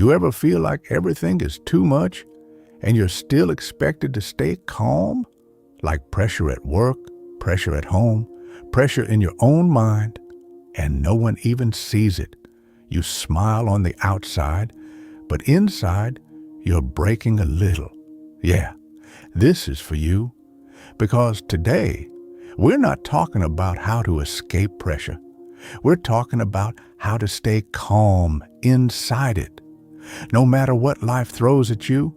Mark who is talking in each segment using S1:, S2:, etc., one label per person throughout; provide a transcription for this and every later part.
S1: You ever feel like everything is too much and you're still expected to stay calm? Like pressure at work, pressure at home, pressure in your own mind, and no one even sees it. You smile on the outside, but inside, you're breaking a little. Yeah, this is for you, because today, we're not talking about how to escape pressure. We're talking about how to stay calm inside it. No matter what life throws at you,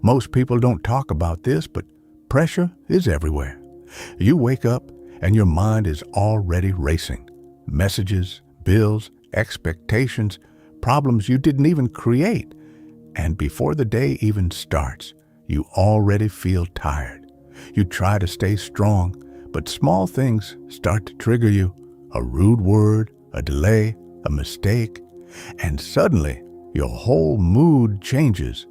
S1: most people don't talk about this, but pressure is everywhere. You wake up and your mind is already racing. Messages, bills, expectations, problems you didn't even create. And before the day even starts, you already feel tired. You try to stay strong, but small things start to trigger you. A rude word, a delay, a mistake, and suddenly your whole mood changes.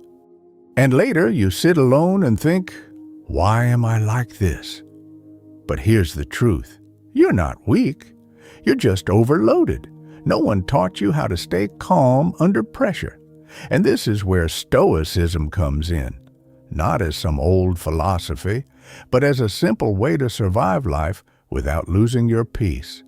S1: And later you sit alone and think, why am I like this? But here's the truth. You're not weak. You're just overloaded. No one taught you how to stay calm under pressure. And this is where Stoicism comes in. Not as some old philosophy, but as a simple way to survive life without losing your peace.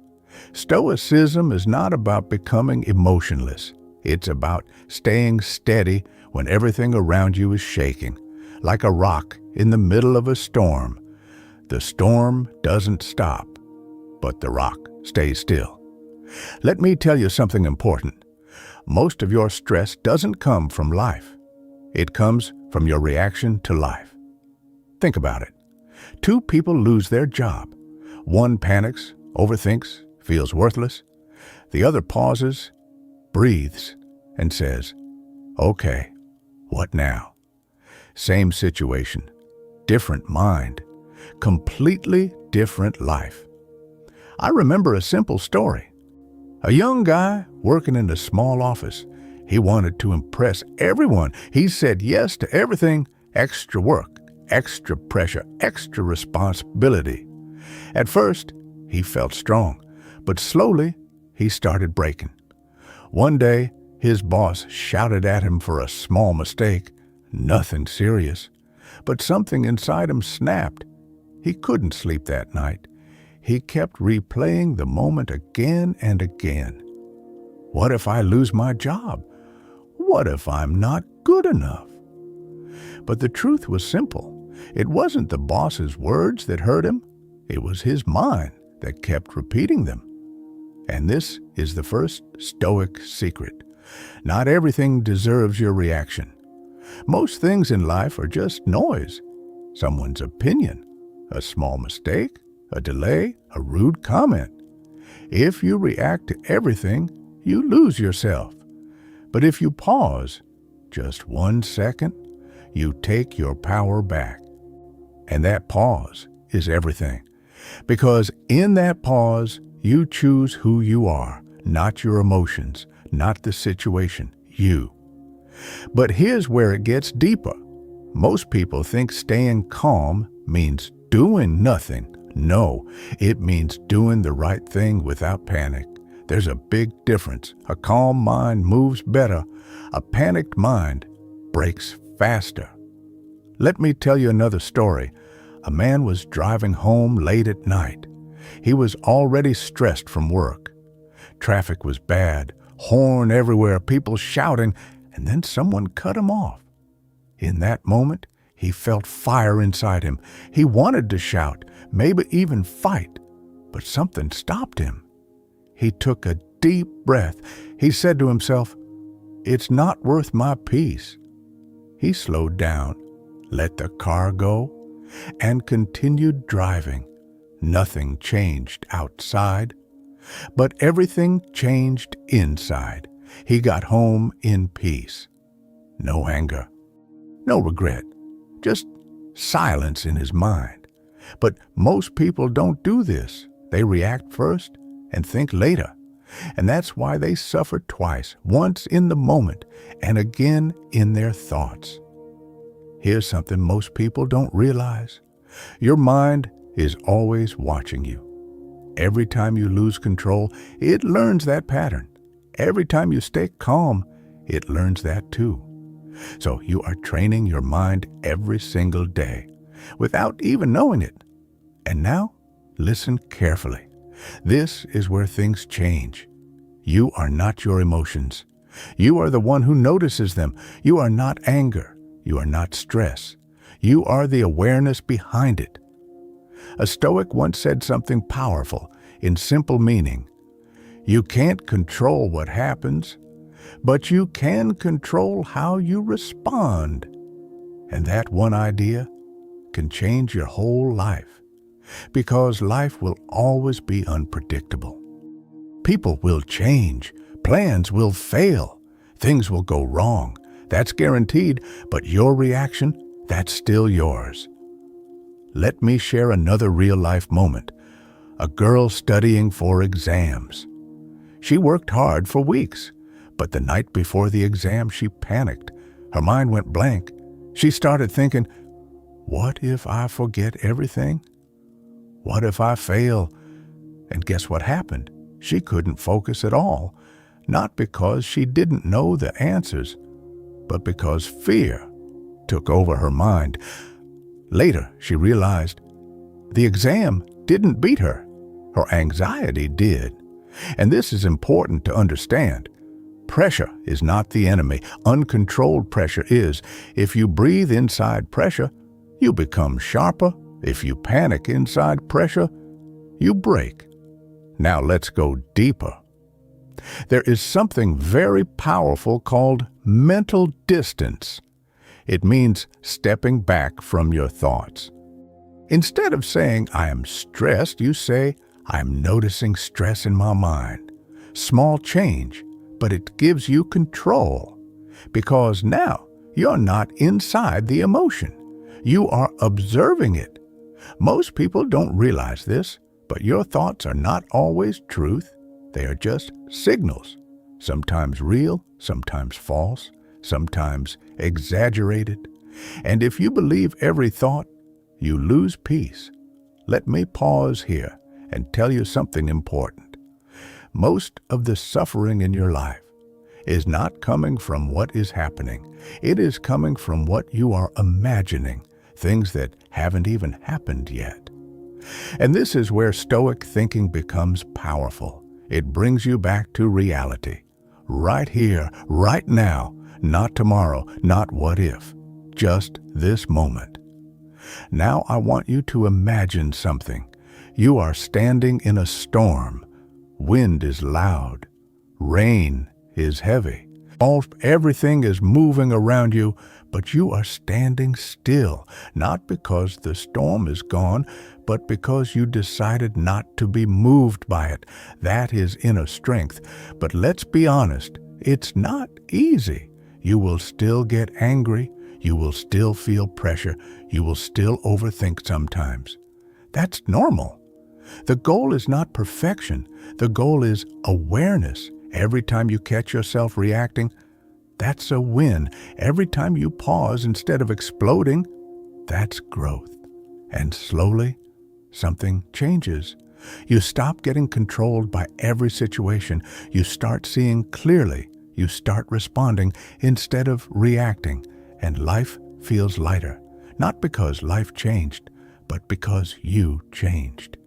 S1: Stoicism is not about becoming emotionless. It's about staying steady when everything around you is shaking, like a rock in the middle of a storm. The storm doesn't stop, but the rock stays still. Let me tell you something important. Most of your stress doesn't come from life. It comes from your reaction to life. Think about it. Two people lose their job. One panics, overthinks, feels worthless. The other pauses, breathes, and says, okay, what now? Same situation, different mind, completely different life. I remember a simple story. A young guy working in a small office. He wanted to impress everyone. He said yes to everything, extra work, extra pressure, extra responsibility. At first, he felt strong, but slowly he started breaking. One day, his boss shouted at him for a small mistake, nothing serious, but something inside him snapped. He couldn't sleep that night. He kept replaying the moment again and again. What if I lose my job? What if I'm not good enough? But the truth was simple. It wasn't the boss's words that hurt him. It was his mind that kept repeating them. And this is the first Stoic secret. Not everything deserves your reaction. Most things in life are just noise. Someone's opinion, a small mistake, a delay, a rude comment. If you react to everything, you lose yourself. But if you pause, just 1 second, you take your power back. And that pause is everything. Because in that pause, you choose who you are, not your emotions, not the situation, you. But here's where it gets deeper. Most people think staying calm means doing nothing. No, it means doing the right thing without panic. There's a big difference. A calm mind moves better. A panicked mind breaks faster. Let me tell you another story. A man was driving home late at night. He was already stressed from work. Traffic was bad, horn everywhere, people shouting, and then someone cut him off. In that moment, he felt fire inside him. He wanted to shout, maybe even fight, but something stopped him. He took a deep breath. He said to himself, "It's not worth my peace." He slowed down, let the car go, and continued driving. Nothing changed outside, but everything changed inside. He got home in peace. No anger, no regret, just silence in his mind. But most people don't do this. They react first and think later. And that's why they suffer twice, once in the moment and again in their thoughts. Here's something most people don't realize. Your mind is always watching you. Every time you lose control, it learns that pattern. Every time you stay calm, it learns that too. So you are training your mind every single day without even knowing it. And now, listen carefully. This is where things change. You are not your emotions. You are the one who notices them. You are not anger. You are not stress. You are the awareness behind it. A Stoic once said something powerful in simple meaning. You can't control what happens, but you can control how you respond. And that one idea can change your whole life, because life will always be unpredictable. People will change, plans will fail, things will go wrong. That's guaranteed, but your reaction, that's still yours. Let me share another real-life moment. A girl studying for exams. She worked hard for weeks, but the night before the exam, she panicked. Her mind went blank. She started thinking, what if I forget everything? What if I fail? And guess what happened? She couldn't focus at all, not because she didn't know the answers, but because fear took over her mind. Later, she realized the exam didn't beat her. Her anxiety did. And this is important to understand. Pressure is not the enemy. Uncontrolled pressure is. If you breathe inside pressure, you become sharper. If you panic inside pressure, you break. Now let's go deeper. There is something very powerful called mental distance. It means stepping back from your thoughts. Instead of saying, I am stressed, you say, I'm noticing stress in my mind. Small change, but it gives you control. Because now you're not inside the emotion. You are observing it. Most people don't realize this, but your thoughts are not always truth. They are just signals, sometimes real, sometimes false, sometimes exaggerated. And if you believe every thought, you lose peace. Let me pause here and tell you something important. Most of the suffering in your life is not coming from what is happening. It is coming from what you are imagining, things that haven't even happened yet. And this is where Stoic thinking becomes powerful. It brings you back to reality. Right here, right now, not tomorrow, not what if, just this moment. Now I want you to imagine something. You are standing in a storm. Wind is loud. Rain is heavy. Everything is moving around you, but you are standing still, not because the storm is gone, but because you decided not to be moved by it. That is inner strength. But let's be honest, it's not easy. You will still get angry. You will still feel pressure. You will still overthink sometimes. That's normal. The goal is not perfection. The goal is awareness. Every time you catch yourself reacting, that's a win. Every time you pause instead of exploding, that's growth. And slowly, something changes. You stop getting controlled by every situation. You start seeing clearly. You start responding instead of reacting. And life feels lighter. Not because life changed, but because you changed.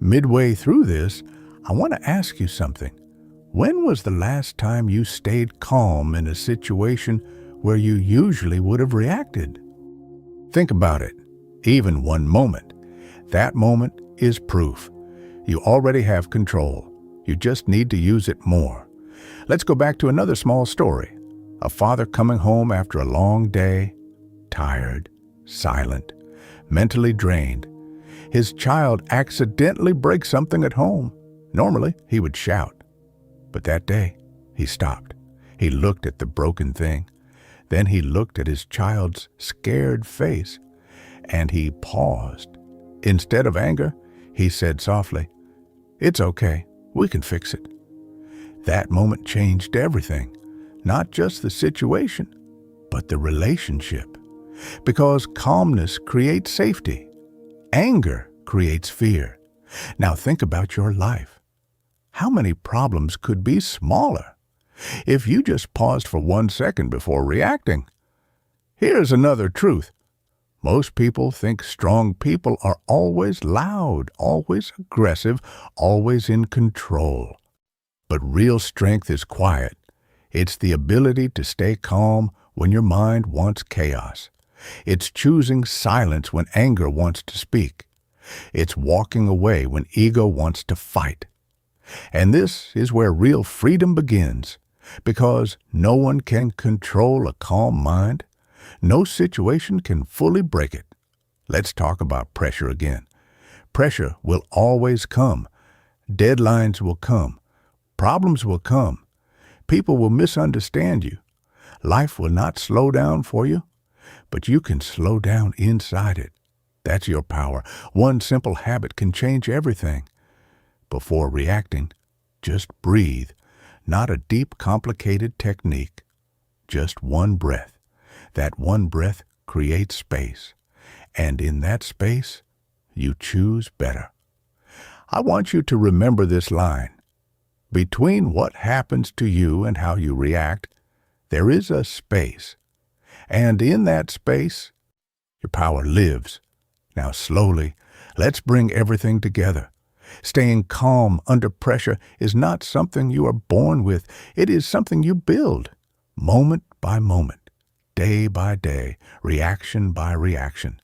S1: Midway through this, I want to ask you something. When was the last time you stayed calm in a situation where you usually would have reacted? Think about it. Even one moment. That moment is proof. You already have control. You just need to use it more. Let's go back to another small story. A father coming home after a long day, tired, silent, mentally drained. His child accidentally breaks something at home. Normally, he would shout. But that day, he stopped. He looked at the broken thing. Then he looked at his child's scared face, and he paused. Instead of anger, he said softly, "It's okay. We can fix it." That moment changed everything. Not just the situation, but the relationship. Because calmness creates safety. Anger creates fear. Now think about your life. How many problems could be smaller? if you just paused for 1 second before reacting. Here's another truth. Most people think strong people are always loud, always aggressive, always in control. But real strength is quiet. It's the ability to stay calm when your mind wants chaos. It's choosing silence when anger wants to speak. It's walking away when ego wants to fight. And this is where real freedom begins, because no one can control a calm mind. No situation can fully break it. Let's talk about pressure again. Pressure will always come. Deadlines will come. Problems will come. People will misunderstand you. Life will not slow down for you, but you can slow down inside it. That's your power. One simple habit can change everything. Before reacting, just breathe. Not a deep, complicated technique. Just one breath. That one breath creates space. And in that space, you choose better. I want you to remember this line. Between what happens to you and how you react, there is a space. And in that space, your power lives. Now slowly, let's bring everything together. Staying calm under pressure is not something you are born with. It is something you build, moment by moment, day by day, reaction by reaction.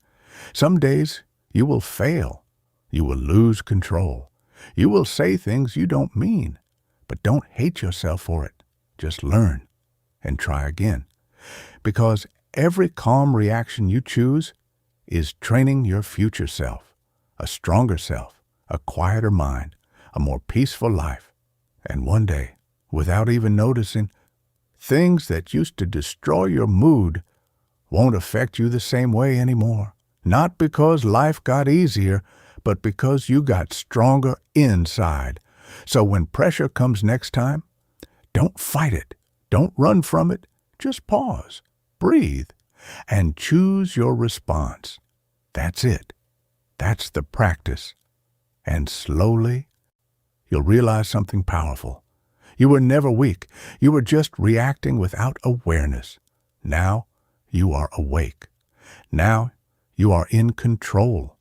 S1: Some days you will fail. You will lose control. You will say things you don't mean. But don't hate yourself for it. Just learn and try again. Because every calm reaction you choose is training your future self, a stronger self, a quieter mind, a more peaceful life. And one day, without even noticing, things that used to destroy your mood won't affect you the same way anymore. Not because life got easier, but because you got stronger inside. So when pressure comes next time, don't fight it. Don't run from it. Just pause, breathe, and choose your response. That's it. That's the practice. And slowly, you'll realize something powerful. You were never weak. You were just reacting without awareness. Now you are awake. Now you are in control.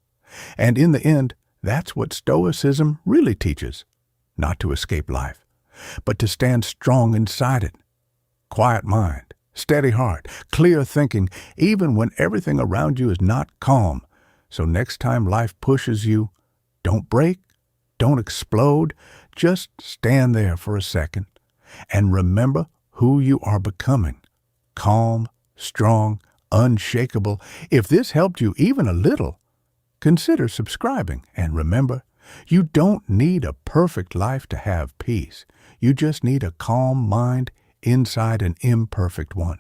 S1: And in the end, that's what Stoicism really teaches. Not to escape life, but to stand strong inside it. Quiet mind, steady heart, clear thinking, even when everything around you is not calm. So next time life pushes you, don't break, don't explode, just stand there for a second and remember who you are becoming. Calm, strong, unshakable. If this helped you even a little, consider subscribing, and remember, you don't need a perfect life to have peace. You just need a calm mind inside an imperfect one.